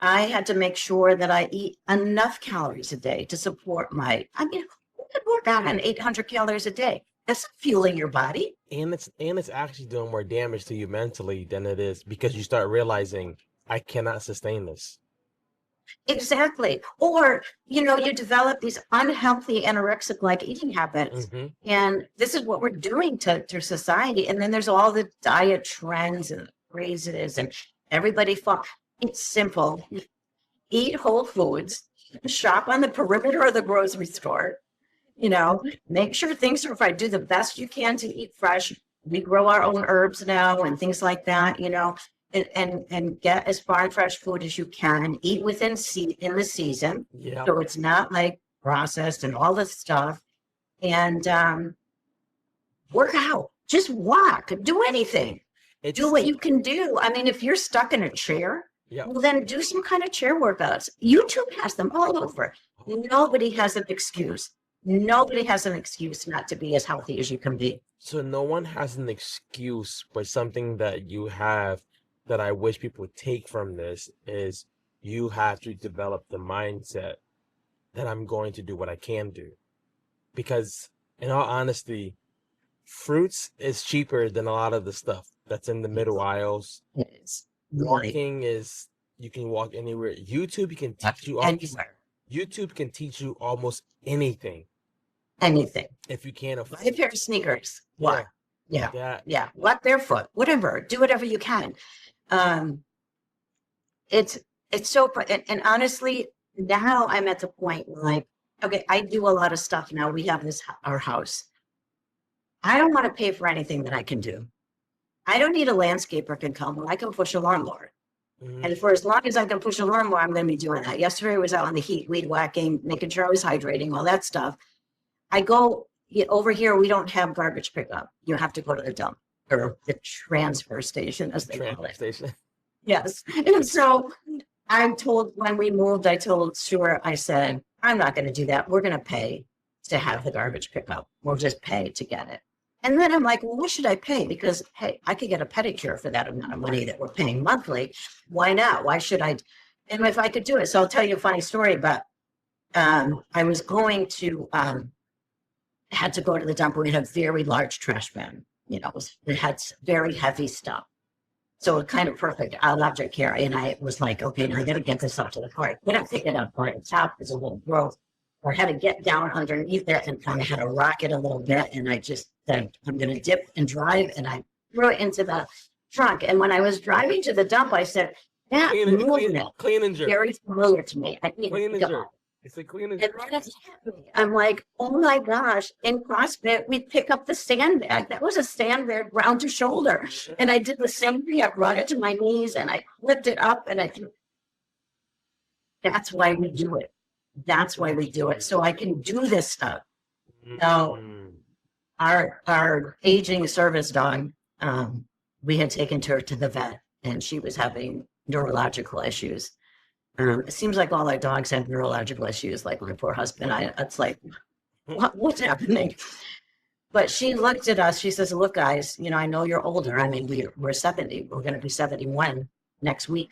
I had to make sure that I eat enough calories a day to support who could work out on 800 calories a day? That's not fueling your body. And it's actually doing more damage to you mentally than it is, because you start realizing I cannot sustain this. Exactly. Or, you develop these unhealthy anorexic-like eating habits. Hmm. And this is what we're doing to society. And then there's all the diet trends and crazes and everybody fall. It's simple. Eat whole foods, shop on the perimeter of the grocery store, make sure things are fried. Do the best you can to eat fresh. We grow our own herbs now and things like that, and get as far fresh food as you can. Eat in the season, Yeah. so it's not like processed and all this stuff. And work out. Just walk. Do anything. Do It's what you can do. I mean, if you're stuck in a chair, yeah. well, then do some kind of chair workouts. YouTube has them all over. Nobody has an excuse. Nobody has an excuse not to be as healthy as you can be. So no one has an excuse, but something that you have that I wish people would take from this is you have to develop the mindset that I'm going to do what I can do. Because in all honesty, fruits is cheaper than a lot of the stuff that's in the middle aisles. It is. Walking is, you can walk anywhere. YouTube can teach you Anywhere. YouTube can teach you almost anything Anything. if you can't afford Buy a pair of sneakers. What? Yeah. that. Yeah. Walk barefoot. Whatever. Do whatever you can. It's so, and honestly, now I'm at the point where, like, okay, I do a lot of stuff now. We have our house. I don't want to pay for anything that I can do. I don't need a landscaper can come. I can push a lawnmower. Mhm. And for as long as I can push a lawnmower, I'm going to be doing that. Yesterday I was out in the heat, weed whacking, making sure I was hydrating, all that stuff. I go over here, we don't have garbage pickup. You have to go to the dump or the transfer station, as they call Transfer it. station. Yes. And so I'm told when we moved, I told Stuart, I said, I'm not going to do that. We're going to pay to have the garbage pickup. We'll just pay to get it. And then I'm like, well, what should I pay? Because, hey, I could get a pedicure for that amount of money that we're paying monthly. Why not? Why should I? And if I could do it. So I'll tell you a funny story, but I was going to, had to go to the dump. We had a very large trash bin. It had very heavy stuff. So it's kind of perfect object carry. And I was like, okay, now I got to get this up to the cart. Then I picked it up right. The top is a little growth. I had to get down underneath it and kind of had to rock it a little bit. And I just said, I'm going to dip and drive. And I threw it into the trunk. And when I was driving to the dump, I said, that movement Clean and jerk. very familiar to me. I need Clean to and go. jerk. It's a clean and And jerk. then it hit me. I'm like, oh my gosh, in CrossFit, we'd pick up the sandbag. That was a sandbag round to shoulder. And I did the same thing. I brought it to my knees and I flipped it up and I threw. That's why we do it. That's why we do it. So I can do this stuff. Now, Mhm. our aging service dog, we had taken her to the vet and she was having neurological issues. It seems like all our dogs have neurological issues, like my poor husband. It's like, what's happening? But she looked at us. She says, look, guys, I know you're older. I mean, we're 70. We're going to be 71 next week.